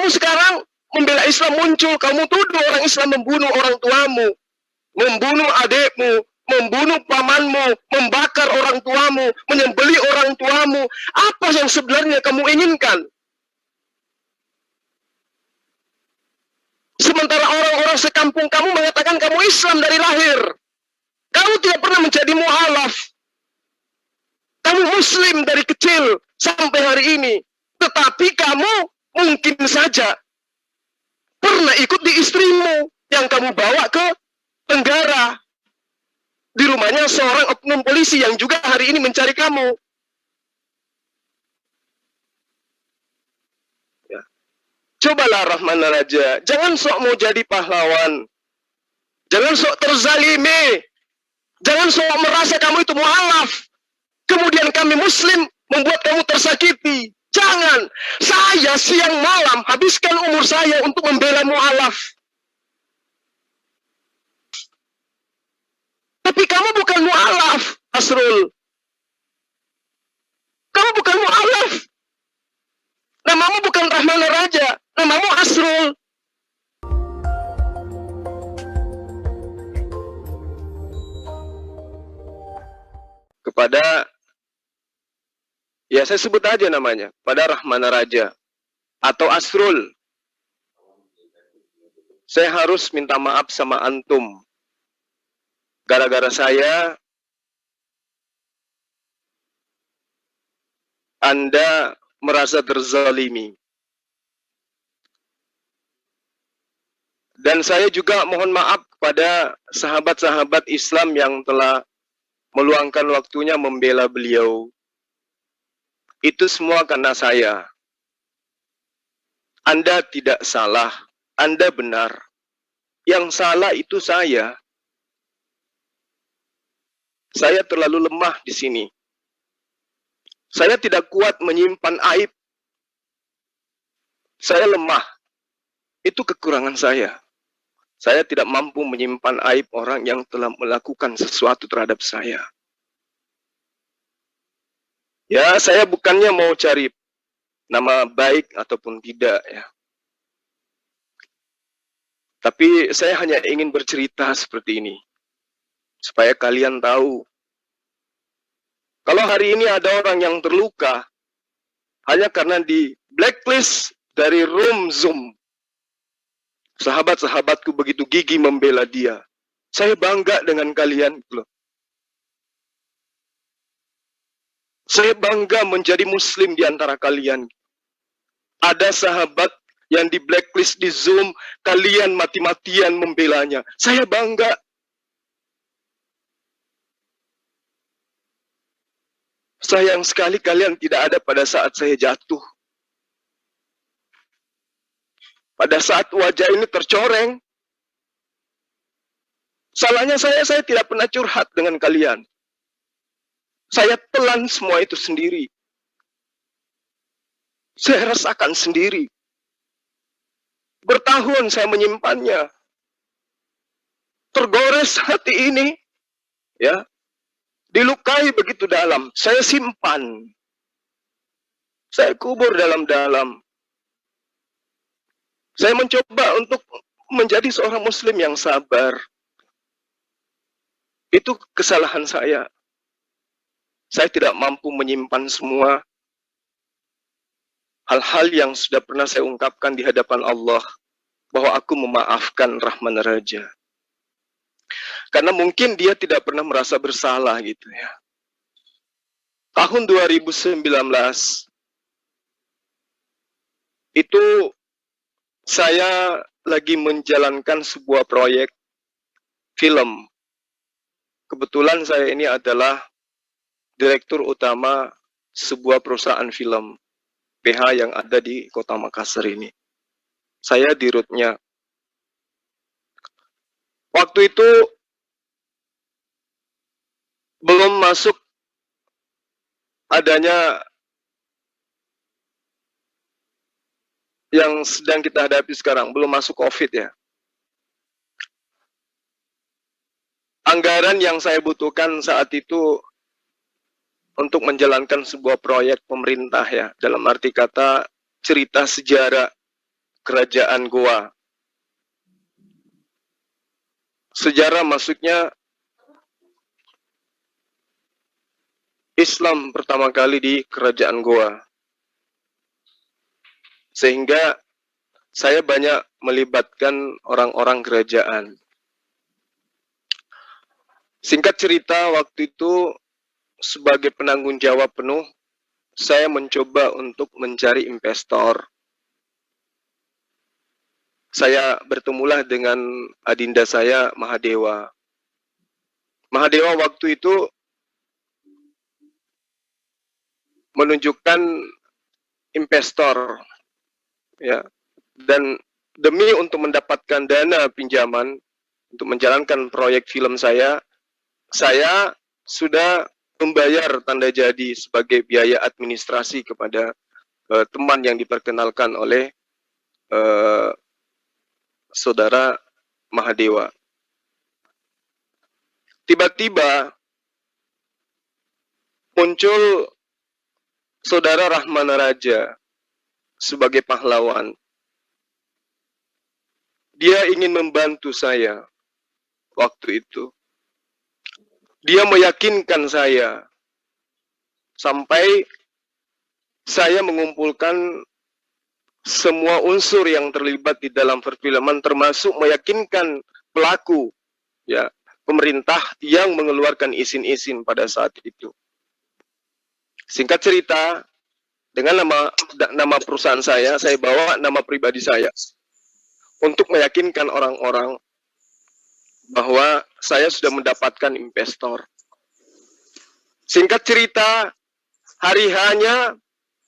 kamu sekarang membela Islam muncul, kamu tuduh orang Islam membunuh orang tuamu, membunuh adikmu, membunuh pamanmu, membakar orang tuamu, menyembelih orang tuamu. Apa yang sebenarnya kamu inginkan? Sementara orang-orang sekampung kamu mengatakan kamu Islam dari lahir. Kamu tidak pernah menjadi mu'alaf. Kamu Muslim dari kecil sampai hari ini. Tetapi kamu mungkin saja pernah ikut di istrimu yang kamu bawa ke Tenggara. Di rumahnya seorang oknum polisi yang juga hari ini mencari kamu. Ya. Cobalah Rahman Raja, jangan sok mau jadi pahlawan. Jangan sok terzalimi. Jangan sok merasa kamu itu mu'alaf. Kemudian kami Muslim membuat kamu tersakiti. Jangan. Saya siang malam habiskan umur saya untuk membela mu'alaf. Tapi kamu bukan mu'alaf, Asrul. Kamu bukan mu'alaf. Namamu bukan Rahman Raja. Namamu Asrul. Kepada, ya saya sebut aja namanya, pada Rahman Raja atau Asrul, saya harus minta maaf sama antum. Gara-gara saya, Anda merasa terzalimi. Dan saya juga mohon maaf kepada sahabat-sahabat Islam yang telah meluangkan waktunya membela beliau. Itu semua karena saya. Anda tidak salah, Anda benar. Yang salah itu saya. Saya terlalu lemah di sini. Saya tidak kuat menyimpan aib. Saya lemah. Itu kekurangan saya. Saya tidak mampu menyimpan aib orang yang telah melakukan sesuatu terhadap saya. Ya, saya bukannya mau cari nama baik ataupun tidak ya. Tapi saya hanya ingin bercerita seperti ini. Supaya kalian tahu. Kalau hari ini ada orang yang terluka hanya karena di blacklist dari room Zoom. Sahabat-sahabatku begitu gigih membela dia. Saya bangga dengan kalian. Saya bangga menjadi Muslim di antara kalian. Ada sahabat yang di blacklist di Zoom, kalian mati-matian membelanya. Saya bangga. Sayang sekali kalian tidak ada pada saat saya jatuh. Pada saat wajah ini tercoreng. Salahnya saya tidak pernah curhat dengan kalian. Saya telan semua itu sendiri. Saya rasakan sendiri. Bertahun saya menyimpannya. Tergores hati ini. Ya. Dilukai begitu dalam. Saya simpan. Saya kubur dalam-dalam. Saya mencoba untuk menjadi seorang Muslim yang sabar. Itu kesalahan saya. Saya tidak mampu menyimpan semua hal-hal yang sudah pernah saya ungkapkan di hadapan Allah. Bahwa aku memaafkan Rahman Raja. Karena mungkin dia tidak pernah merasa bersalah gitu ya. Tahun 2019 itu saya lagi menjalankan sebuah proyek film. Kebetulan saya ini adalah direktur utama sebuah perusahaan film PH yang ada di Kota Makassar ini. Saya dirutnya. Waktu itu belum masuk adanya yang sedang kita hadapi sekarang, belum masuk COVID ya. Anggaran yang saya butuhkan saat itu untuk menjalankan sebuah proyek pemerintah ya, dalam arti kata cerita sejarah kerajaan Goa. Sejarah masuknya Islam pertama kali di kerajaan Goa. Sehingga saya banyak melibatkan orang-orang kerajaan. Singkat cerita, waktu itu sebagai penanggung jawab penuh, saya mencoba untuk mencari investor. Saya bertemulah dengan adinda saya, Mahadewa. Mahadewa waktu itu menunjukkan investor, ya, dan demi untuk mendapatkan dana pinjaman untuk menjalankan proyek film saya sudah membayar tanda jadi sebagai biaya administrasi kepada teman yang diperkenalkan oleh saudara Mahadewa. Tiba-tiba muncul saudara Rahmana Raja sebagai pahlawan. Dia ingin membantu saya waktu itu. Dia meyakinkan saya sampai saya mengumpulkan semua unsur yang terlibat di dalam perfilman, termasuk meyakinkan pelaku, ya, pemerintah yang mengeluarkan izin-izin pada saat itu. Singkat cerita, dengan nama perusahaan saya bawa nama pribadi saya untuk meyakinkan orang-orang bahwa saya sudah mendapatkan investor. Singkat cerita, hari hanya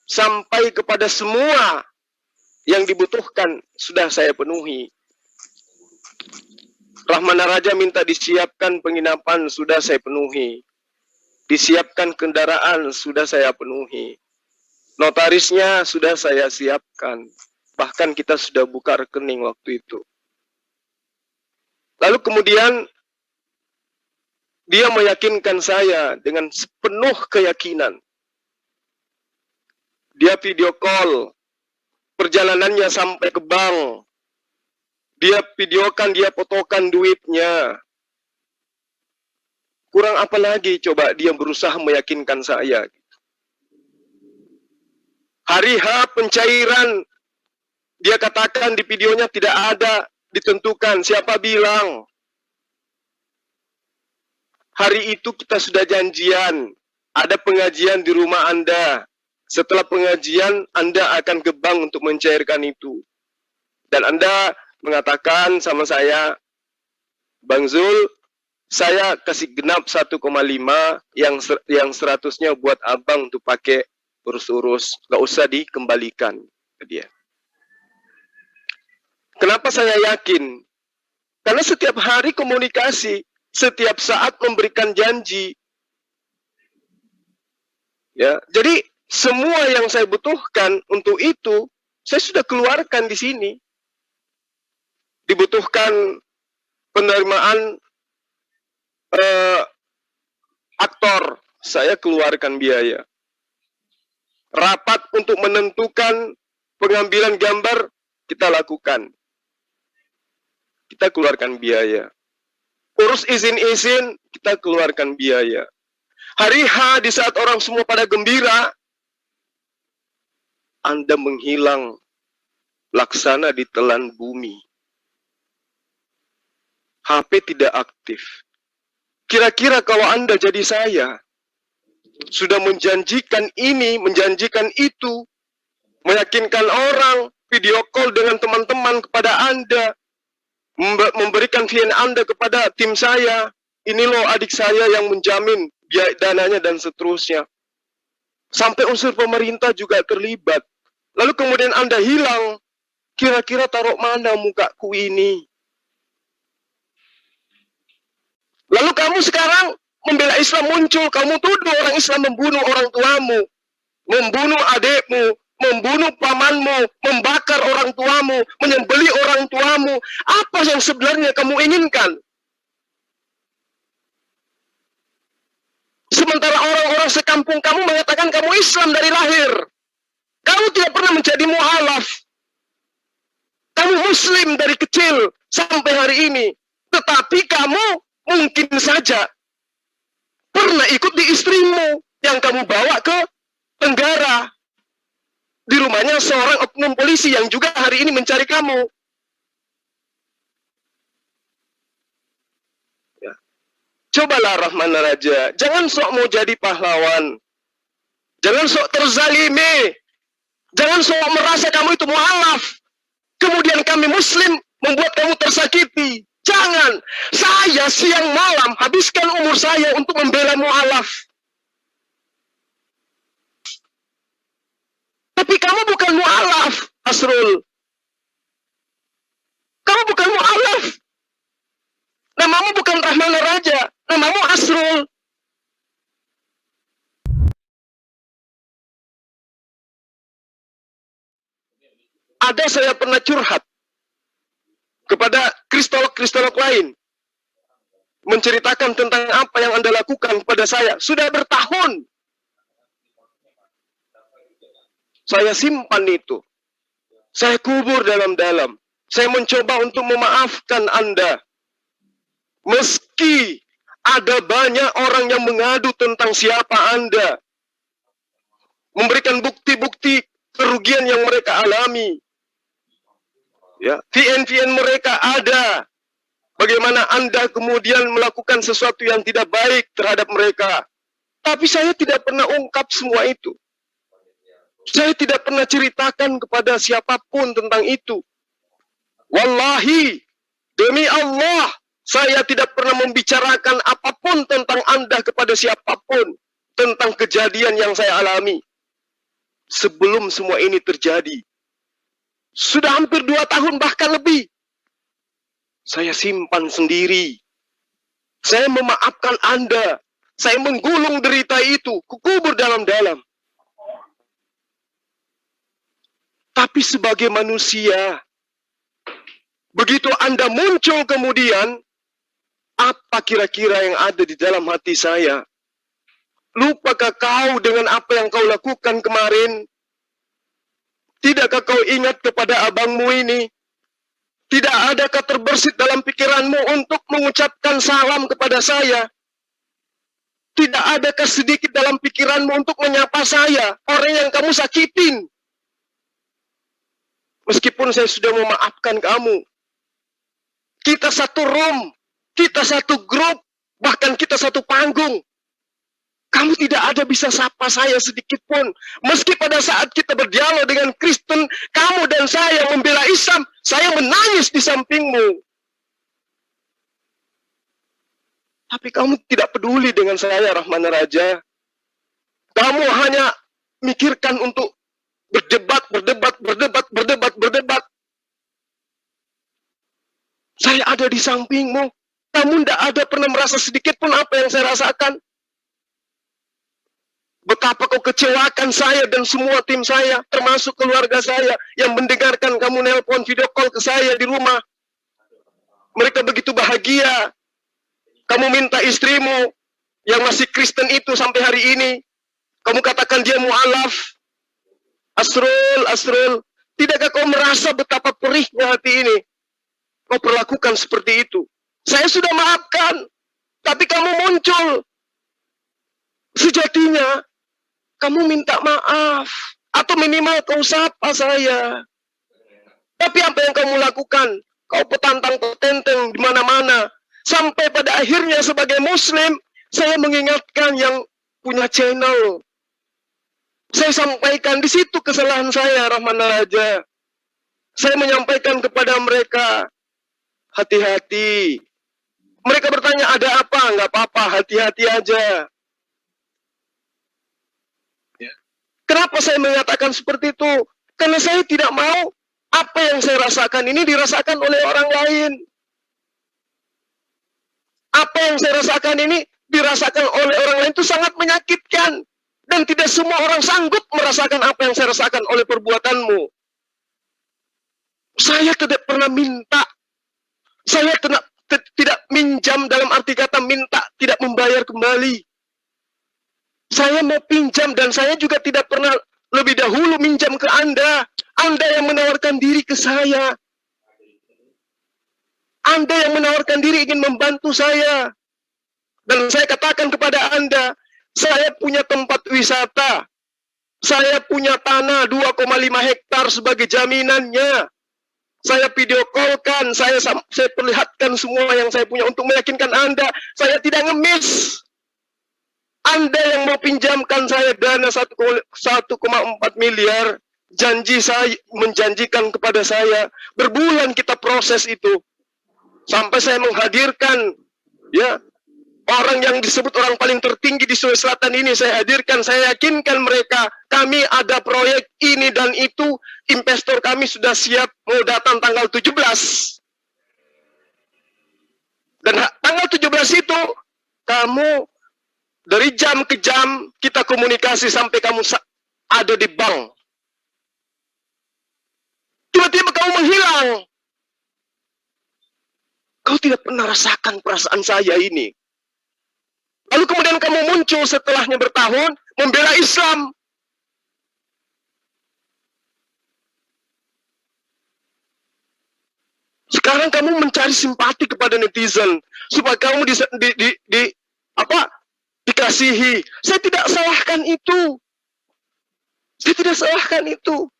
sampai kepada semua yang dibutuhkan sudah saya penuhi. Rahmana Raja minta disiapkan penginapan, sudah saya penuhi. Disiapkan kendaraan, sudah saya penuhi. Notarisnya sudah saya siapkan. Bahkan kita sudah buka rekening waktu itu. Lalu kemudian dia meyakinkan saya dengan sepenuh keyakinan. Dia video call perjalanannya sampai ke bank. Dia videokan, dia fotokan duitnya. Kurang apa lagi coba dia berusaha meyakinkan saya. Hari H pencairan, dia katakan di videonya tidak ada ditentukan. Siapa bilang? Hari itu kita sudah janjian, ada pengajian di rumah Anda. Setelah pengajian, Anda akan ke bank untuk mencairkan itu. Dan Anda mengatakan sama saya, Bang Zul, saya kasih genap 1,5 yang 100-nya buat abang untuk pakai urus-urus, nggak usah dikembalikan ke dia. Kenapa saya yakin? Karena setiap hari komunikasi, setiap saat memberikan janji. Ya, jadi semua yang saya butuhkan untuk itu, saya sudah keluarkan di sini. Dibutuhkan penerimaan aktor, saya keluarkan biaya. Rapat untuk menentukan pengambilan gambar, kita lakukan. Kita keluarkan biaya. Urus izin-izin, kita keluarkan biaya. Hari H di saat orang semua pada gembira, Anda menghilang laksana ditelan bumi. HP tidak aktif. Kira-kira kalau Anda jadi saya, sudah menjanjikan ini, menjanjikan itu, meyakinkan orang, video call dengan teman-teman kepada Anda, memberikan VN Anda kepada tim saya, ini loh adik saya yang menjamin biaya dananya dan seterusnya. Sampai unsur pemerintah juga terlibat. Lalu kemudian Anda hilang, kira-kira taruh mana mukaku ini? Lalu kamu sekarang membela Islam muncul, kamu tuduh orang Islam membunuh orang tuamu, membunuh adikmu, membunuh pamanmu, membakar orang tuamu, menyembelih orang tuamu. Apa yang sebenarnya kamu inginkan? Sementara orang-orang sekampung kamu mengatakan kamu Islam dari lahir. Kamu tidak pernah menjadi mu'alaf. Muslim dari kecil sampai hari ini. Tetapi kamu mungkin saja pernah ikut di istrimu yang kamu bawa ke Tenggara. Di rumahnya seorang oknum polisi yang juga hari ini mencari kamu. Ya. Cobalah Rahman Raja, jangan sok mau jadi pahlawan. Jangan sok terzalimi. Jangan sok merasa kamu itu mualaf. Kemudian kami Muslim membuat kamu tersakiti. Jangan. Saya siang malam habiskan umur saya untuk membela mualaf. Tapi kamu bukan mualaf, Asrul. Kamu bukan mualaf. Namamu bukan Rahman Raja. Namamu Asrul. Ada saya pernah curhat kepada kristolog-kristolog lain. Menceritakan tentang apa yang Anda lakukan kepada saya. Sudah bertahun. Saya simpan itu. Saya kubur dalam-dalam. Saya mencoba untuk memaafkan Anda. Meski ada banyak orang yang mengadu tentang siapa Anda. Memberikan bukti-bukti kerugian yang mereka alami. Ya, VN-VN mereka ada. Bagaimana Anda kemudian melakukan sesuatu yang tidak baik terhadap mereka. Tapi saya tidak pernah ungkap semua itu. Saya tidak pernah ceritakan kepada siapapun tentang itu. Wallahi, demi Allah, saya tidak pernah membicarakan apapun tentang Anda kepada siapapun. Tentang kejadian yang saya alami. Sebelum semua ini terjadi. Sudah hampir 2 tahun bahkan lebih. Saya simpan sendiri. Saya memaafkan Anda. Saya menggulung derita itu. Kukubur dalam-dalam. Tapi sebagai manusia, begitu Anda muncul kemudian, apa kira-kira yang ada di dalam hati saya? Lupakah kau dengan apa yang kau lakukan kemarin? Tidakkah kau ingat kepada abangmu ini? Tidak adakah terbersit dalam pikiranmu untuk mengucapkan salam kepada saya? Tidak adakah sedikit dalam pikiranmu untuk menyapa saya, orang yang kamu sakitin? Meskipun saya sudah memaafkan kamu. Kita satu room, kita satu grup, bahkan kita satu panggung. Kamu tidak ada bisa sapa saya sedikit pun. Meski pada saat kita berdialog dengan Kristen, kamu dan saya membela Islam, saya menangis di sampingmu. Tapi kamu tidak peduli dengan saya, Rahman Raja. Kamu hanya mikirkan untuk berdebat. Saya ada di sampingmu. Kamu tidak ada pernah merasa sedikit pun apa yang saya rasakan. Betapa kau kecewakan saya dan semua tim saya, termasuk keluarga saya, yang mendengarkan kamu nelpon video call ke saya di rumah. Mereka begitu bahagia. Kamu minta istrimu yang masih Kristen itu sampai hari ini. Kamu katakan dia mu'alaf. Asrul, tidakkah kau merasa betapa perihnya hati ini? Kau perlakukan seperti itu. Saya sudah maafkan, tapi kamu muncul. Sejatinya, kamu minta maaf. Atau minimal kau sapa saya. Tapi apa yang kamu lakukan? Kau petantang-petenteng di mana-mana. Sampai pada akhirnya sebagai Muslim, saya mengingatkan yang punya channel. Saya sampaikan di situ kesalahan saya, Rahman Raja. Saya menyampaikan kepada mereka, hati-hati. Mereka bertanya, ada apa? Nggak apa-apa, hati-hati aja. Ya. Kenapa saya mengatakan seperti itu? Karena saya tidak mau apa yang saya rasakan ini dirasakan oleh orang lain. Apa yang saya rasakan ini dirasakan oleh orang lain itu sangat menyakitkan. Dan tidak semua orang sanggup merasakan apa yang saya rasakan oleh perbuatanmu. Saya tidak pernah minta. Saya tidak minjam dalam arti kata minta, tidak membayar kembali. Saya mau pinjam dan saya juga tidak pernah lebih dahulu minjam ke Anda. Anda yang menawarkan diri ke saya. Anda yang menawarkan diri ingin membantu saya. Dan saya katakan kepada Anda, saya punya tempat wisata. Saya punya tanah 2,5 hektar sebagai jaminannya. Saya video call-kan, saya perlihatkan semua yang saya punya untuk meyakinkan Anda. Saya tidak ngemis. Anda yang mau pinjamkan saya dana 1,4 miliar, menjanjikan kepada saya, berbulan kita proses itu. Sampai saya menghadirkan, ya, orang yang disebut orang paling tertinggi di Sulawesi Selatan ini, saya hadirkan, saya yakinkan mereka, kami ada proyek ini dan itu, investor kami sudah siap mau datang tanggal 17. Dan tanggal 17 itu, kamu dari jam ke jam kita komunikasi sampai kamu ada di bank. Tiba-tiba kamu menghilang. Kau tidak pernah rasakan perasaan saya ini. Lalu kemudian kamu muncul setelahnya bertahun, membela Islam. Sekarang kamu mencari simpati kepada netizen, supaya kamu dikasihi. Saya tidak salahkan itu. Saya tidak salahkan itu.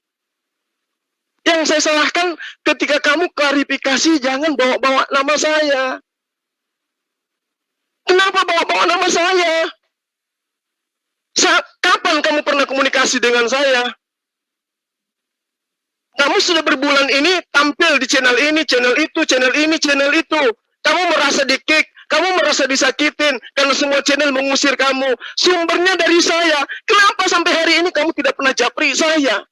Yang saya salahkan ketika kamu klarifikasi, jangan bawa-bawa nama saya. Kenapa bawa-bawa nama saya? Kapan kamu pernah komunikasi dengan saya? Kamu sudah berbulan ini tampil di channel ini, channel itu, channel ini, channel itu. Kamu merasa di-kick, kamu merasa disakitin, karena semua channel mengusir kamu. Sumbernya dari saya. Kenapa sampai hari ini kamu tidak pernah japri saya?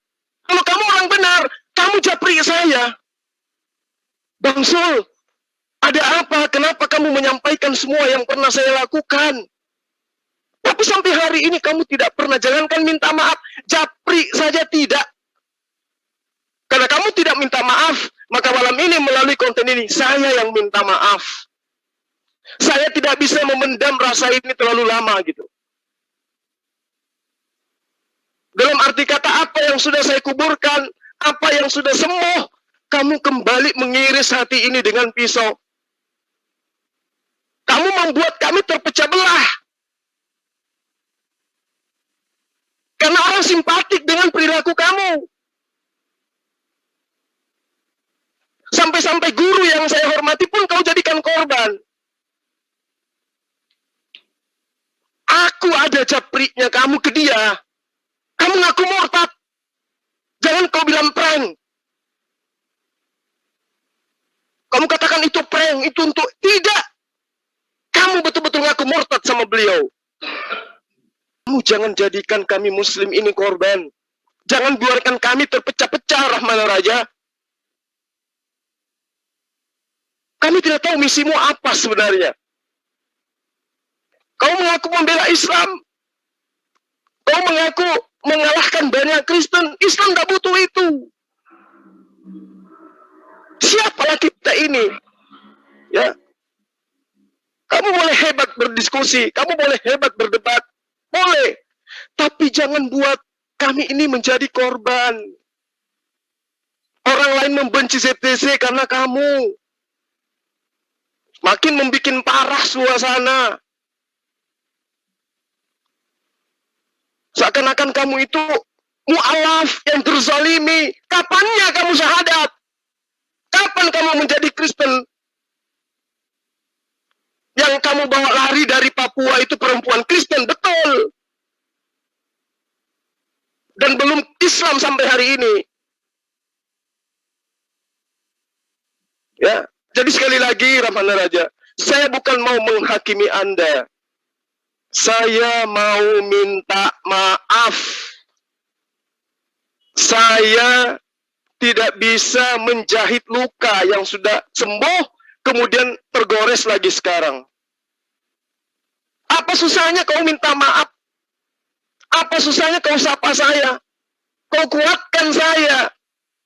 Kalau kamu orang benar, kamu japri saya. Bang Sul, ada apa? Kenapa kamu menyampaikan semua yang pernah saya lakukan? Tapi sampai hari ini kamu tidak pernah, jangankan minta maaf, japri saja tidak. Karena kamu tidak minta maaf, maka malam ini melalui konten ini, saya yang minta maaf. Saya tidak bisa memendam rasa ini terlalu lama gitu. Dalam arti kata, apa yang sudah saya kuburkan, apa yang sudah sembuh, kamu kembali mengiris hati ini dengan pisau. Kamu membuat kami terpecah belah. Karena orang simpatik dengan perilaku kamu. Sampai-sampai guru yang saya hormati pun kau jadikan korban. Aku ada japriknya kamu ke dia. Kamu ngaku murtad. Jangan kau bilang prank. Kamu katakan itu prank, itu untuk... Tidak. Kamu betul-betul ngaku murtad sama beliau. Kamu jangan jadikan kami muslim ini korban. Jangan biarkan kami terpecah-pecah, Rahman Raja. Kami tidak tahu misimu apa sebenarnya. Kau mengaku membela Islam. Kau mengaku mengalahkan banyak Kristen. Islam tidak butuh itu. Siapalah kita ini? Ya. Kamu boleh hebat berdiskusi. Kamu boleh hebat berdebat. Boleh. Tapi jangan buat kami ini menjadi korban. Orang lain membenci ZTC karena kamu. Makin membuat parah suasana. Seakan-akan kamu itu mu'alaf yang terzalimi. Kapannya kamu syahadat? Kapan kamu menjadi Kristen? Yang kamu bawa lari dari Papua itu perempuan Kristen, betul. Dan belum Islam sampai hari ini. Ya. Jadi sekali lagi, Rahman Raja, saya bukan mau menghakimi Anda. Saya mau minta maaf. Saya tidak bisa menjahit luka yang sudah sembuh, kemudian tergores lagi sekarang. Apa susahnya kau minta maaf? Apa susahnya kau sapa saya? Kau kuatkan saya.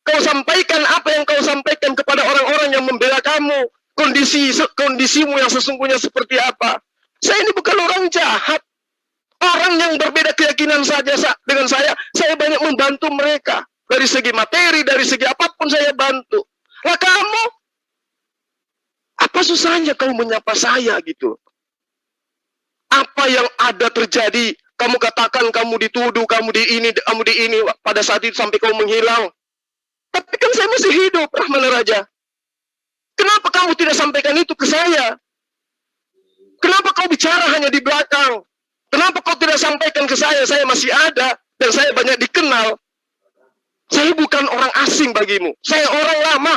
Kau sampaikan apa yang kau sampaikan kepada orang-orang yang membela kamu. Kondisimu yang sesungguhnya seperti apa. Saya ini bukan orang jahat. Orang yang berbeda keyakinan saja dengan saya banyak membantu mereka. Dari segi materi, dari segi apapun saya bantu. Lah kamu, susahnya kau menyapa saya gitu? Apa yang ada terjadi? Kamu katakan kamu dituduh, kamu di ini, pada saat itu sampai kau menghilang. Tapi kan saya masih hidup, Rahman Raja. Kenapa kamu tidak sampaikan itu ke saya? Kenapa kau bicara hanya di belakang? Kenapa kau tidak sampaikan ke saya masih ada, dan saya banyak dikenal. Saya bukan orang asing bagimu, saya orang lama.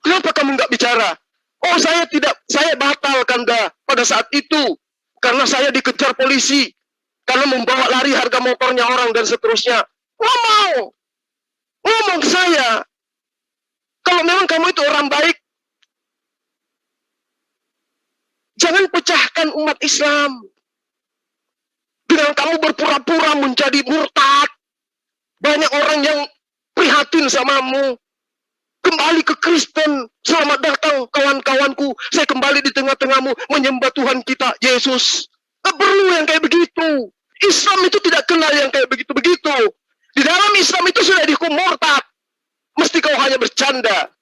Kenapa kamu nggak bicara? Oh, saya batalkan dah pada saat itu. Karena saya dikejar polisi. Karena membawa lari harga motornya orang dan seterusnya. Ngomong ke saya. Kalau memang kamu itu orang baik, jangan pecahkan umat Islam. Dengan kamu berpura-pura menjadi murtad. Banyak orang yang prihatin samamu. Kembali ke Kristen. Selamat datang kawan-kawanku. Saya kembali di tengah-tengahmu menyembah Tuhan kita, Yesus. Tak perlu yang kayak begitu. Islam itu tidak kenal yang kayak begitu-begitu. Di dalam Islam itu sudah dihukum murtad. Mesti kau hanya bercanda.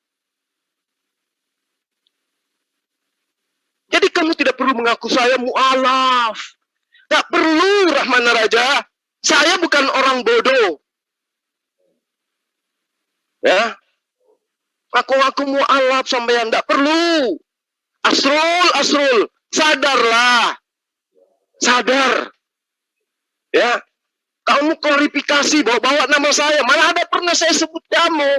Jadi kamu tidak perlu mengaku saya mu'alaf. Tak perlu, Rahman Raja. Saya bukan orang bodoh. Ya. Aku mu'alaf sampean, tak perlu. Asrul, sadarlah. Sadar. Ya. Kamu klarifikasi bawa nama saya. Malah ada pernah saya sebut kamu.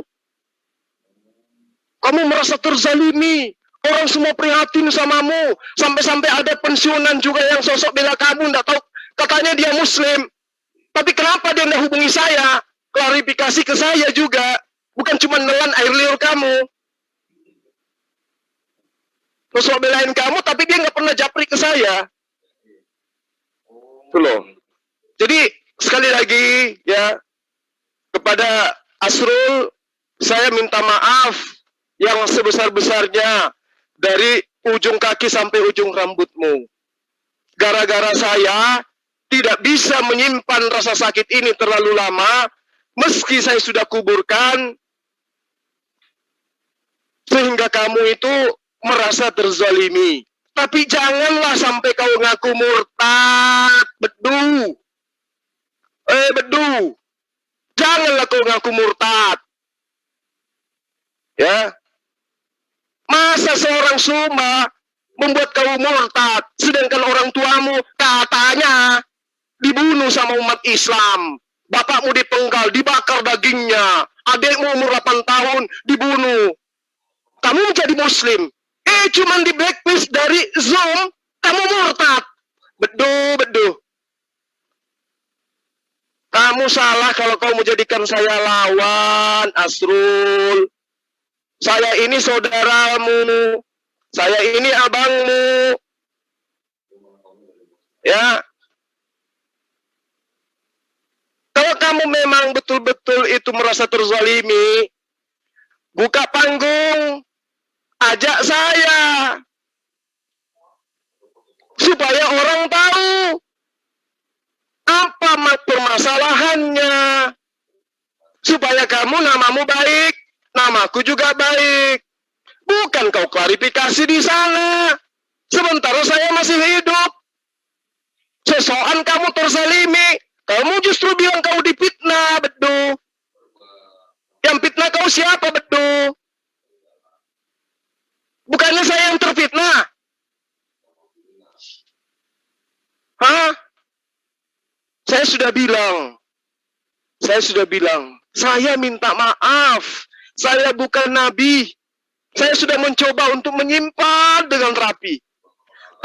Kamu merasa terzalimi. Orang semua prihatin samamu. Sampai-sampai ada pensiunan juga yang sosok bela kamu. Nggak tahu, katanya dia muslim. Tapi kenapa dia nggak hubungi saya? Klarifikasi ke saya juga. Bukan cuma nelan air liur kamu. Sosok belain kamu, tapi dia nggak pernah japri ke saya. Itu loh. Jadi, sekali lagi, ya, kepada Asrul, saya minta maaf yang sebesar-besarnya dari ujung kaki sampai ujung rambutmu. Gara-gara saya tidak bisa menyimpan rasa sakit ini terlalu lama, meski saya sudah kuburkan, sehingga kamu itu merasa terzalimi. Tapi janganlah sampai kau ngaku murtad, bedu. Bedu. Janganlah kau ngaku murtad. Ya. Masa seorang Suma membuat kau murtad, sedangkan orang tuamu katanya dibunuh sama umat Islam. Bapakmu dipenggal, dibakar dagingnya. Adikmu umur 8 tahun dibunuh. Kamu menjadi muslim. Cuman di blacklist dari Zoom, kamu murtad. Bedu. Kamu salah kalau kau menjadikan saya lawan, Asrul. Saya ini saudaramu. Saya ini abangmu. Ya. Kalau kamu memang betul-betul itu merasa terzalimi, buka panggung, ajak saya. Supaya orang tahu apa permasalahannya. Supaya kamu namamu baik, namaku juga baik. Bukan kau klarifikasi di sana. Sementara saya masih hidup. Sesokan kamu terzalimi. Kamu justru bilang kau difitnah, bedu. Yang fitnah kau siapa, bedu? Bukannya saya yang terfitnah? Hah? Saya sudah bilang, saya minta maaf. Saya bukan nabi. Saya sudah mencoba untuk menyimpan dengan rapi.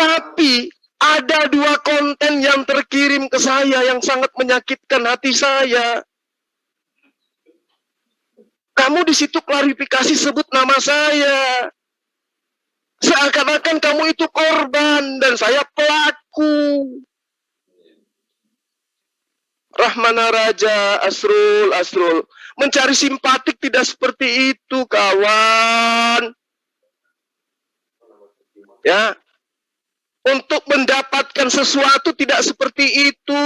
Tapi ada 2 konten yang terkirim ke saya yang sangat menyakitkan hati saya. Kamu di situ klarifikasi sebut nama saya. Seakan-akan kamu itu korban dan saya pelaku. Rahmana Raja, Asrul. Mencari simpatik tidak seperti itu, kawan. Ya. Untuk mendapatkan sesuatu tidak seperti itu.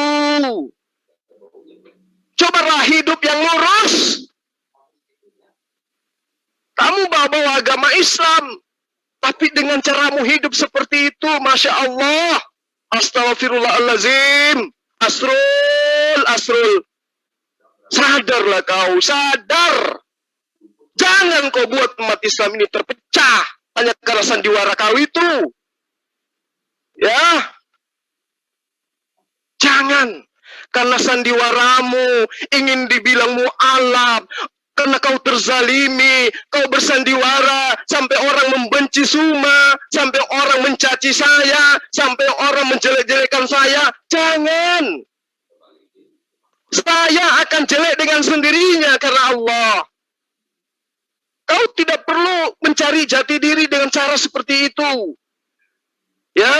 Cobalah hidup yang lurus. Kamu bawa agama Islam. Tapi dengan caramu hidup seperti itu, Masya Allah. Astagfirullahaladzim. Asrul. Sadarlah kau, sadar. Jangan kau buat umat Islam ini terpecah hanya karena sandiwara kau itu. Ya. Jangan. Karena sandiwaramu ingin dibilang mu'alaf. Karena kau terzalimi, kau bersandiwara, sampai orang membenci Suma, sampai orang mencaci saya, sampai orang menjelek-jelekan saya. Jangan. Saya akan jelek dengan sendirinya karena Allah. Kau tidak perlu mencari jati diri dengan cara seperti itu. Ya.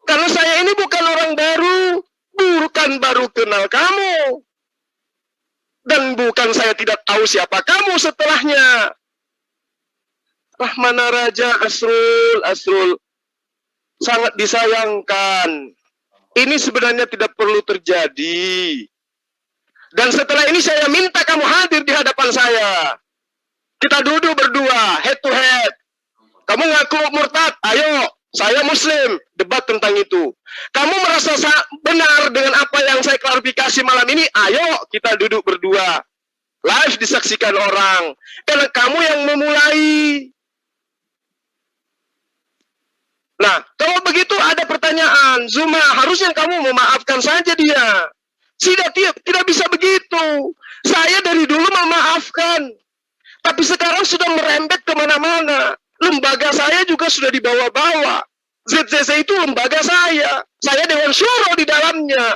Karena saya ini bukan orang baru, bukan baru kenal kamu. Dan bukan saya tidak tahu siapa kamu setelahnya. Rahmana Raja Asrul. Sangat disayangkan. Ini sebenarnya tidak perlu terjadi. Dan setelah ini saya minta kamu hadir di hadapan saya. Kita duduk berdua, head to head. Kamu ngaku murtad, ayo. Saya Muslim, debat tentang itu. Kamu merasa benar dengan apa yang saya klarifikasi malam ini? Ayo kita duduk berdua. Live disaksikan orang. Karena kamu yang memulai. Nah, kalau begitu ada pertanyaan. Zuma, harusnya kamu memaafkan saja dia. Tidak bisa begitu. Saya dari dulu memaafkan. Tapi sekarang sudah merembet kemana-mana. Lembaga saya juga sudah dibawa-bawa. ZCC itu lembaga saya. Saya Dewan Syuro di dalamnya.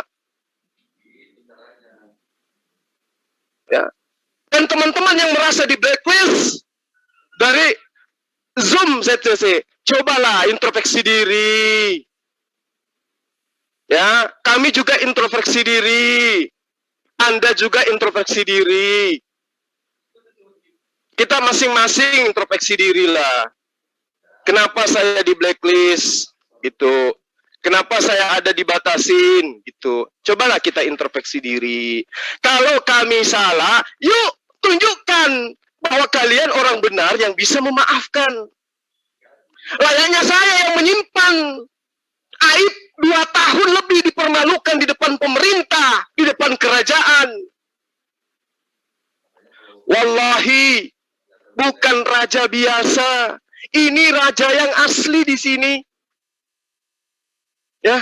Ya. Dan teman-teman yang merasa di blacklist dari Zoom ZCC, cobalah introspeksi diri. Ya, kami juga introspeksi diri. Anda juga introspeksi diri. Kita masing-masing introspeksi diri lah. Kenapa saya di blacklist? Gitu. Kenapa saya ada dibatasin? Gitu. Cobalah kita introspeksi diri. Kalau kami salah, yuk tunjukkan bahwa kalian orang benar yang bisa memaafkan. Layaknya saya yang menyimpan aib 2 tahun lebih dipermalukan di depan pemerintah, di depan kerajaan. Wallahi, bukan raja biasa. Ini raja yang asli di sini. Ya,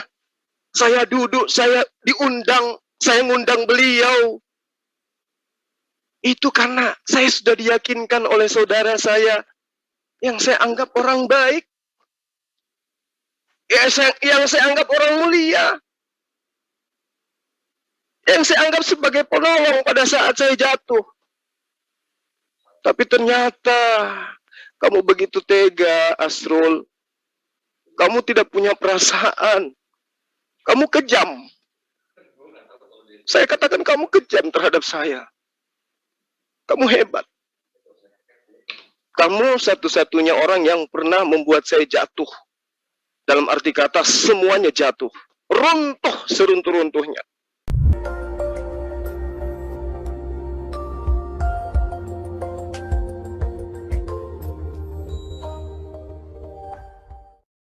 saya duduk, saya diundang, saya ngundang beliau. Itu karena saya sudah diyakinkan oleh saudara saya yang saya anggap orang baik. Yang saya anggap orang mulia. Yang saya anggap sebagai penolong pada saat saya jatuh. Tapi ternyata kamu begitu tega, Asrul. Kamu tidak punya perasaan. Kamu kejam. Saya katakan kamu kejam terhadap saya. Kamu hebat. Kamu satu-satunya orang yang pernah membuat saya jatuh. Dalam arti kata semuanya jatuh. Runtuh seruntuh-runtuhnya.